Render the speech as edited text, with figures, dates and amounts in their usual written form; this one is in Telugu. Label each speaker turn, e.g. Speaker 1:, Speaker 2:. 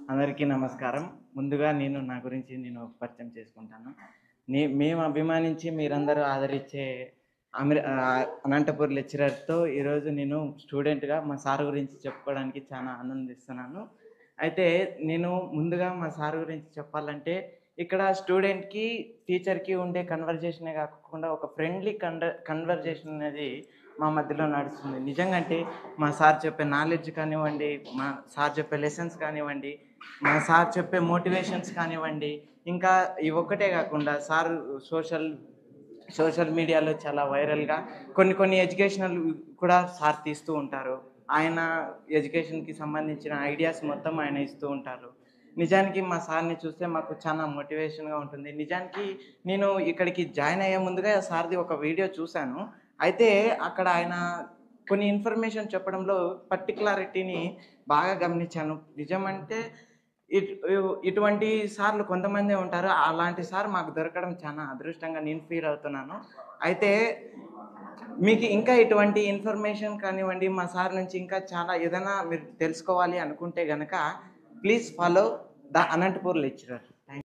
Speaker 1: అందరికీ నమస్కారం. ముందుగా నా గురించి పరిచయం చేసుకుంటాను. మేము అభిమానించి మీరందరూ ఆదరించే అనంతపూర్ లెక్చరర్‌తో ఈరోజు నేను స్టూడెంట్‌గా మా సార్ గురించి చెప్పుకోవడానికి చాలా ఆనందిస్తున్నాను. అయితే నేను ముందుగా మా సార్ గురించి చెప్పాలంటే, ఇక్కడ స్టూడెంట్‌కి, టీచర్‌కి ఉండే కన్వర్జేషనే కాకుండా ఒక ఫ్రెండ్లీ కన్వర్జేషన్ అనేది మా మధ్యలో నడుస్తుంది. నిజంగా అంటే మా సార్ చెప్పే నాలెడ్జ్ కానివ్వండి, మా సార్ చెప్పే లెసన్స్ కానివ్వండి, మా సార్ చెప్పే మోటివేషన్స్ కానివ్వండి, ఇంకా ఇవి ఒక్కటే కాకుండా సార్ సోషల్ సోషల్ మీడియాలో చాలా వైరల్‌గా కొన్ని ఎడ్యుకేషనల్ కూడా సార్ తీస్తూ ఉంటారు. ఆయన ఎడ్యుకేషన్‌కి సంబంధించిన ఐడియాస్ మొత్తం ఆయన ఇస్తూ ఉంటారు. నిజానికి మా సార్‌ని చూస్తే మాకు చాలా మోటివేషన్‌గా ఉంటుంది. నిజానికి నేను ఇక్కడికి జాయిన్ అయ్యే ముందుగా సార్‌ది ఒక వీడియో చూశాను. అయితే అక్కడ ఆయన కొన్ని ఇన్ఫర్మేషన్ చెప్పడంలో పర్టిక్యులారిటీని బాగా గమనించాను. నిజమంటే ఇటువంటి సార్లు కొంతమందే ఉంటారు. అలాంటి సార్ మాకు దొరకడం చాలా అదృష్టంగా నేను ఫీల్ అవుతున్నాను. అయితే మీకు ఇంకా ఇటువంటి ఇన్ఫర్మేషన్ కానివ్వండి, మా సార్ నుంచి ఇంకా చాలా ఏదైనా మీరు తెలుసుకోవాలి అనుకుంటే గనక please follow the Anantapur lecturer.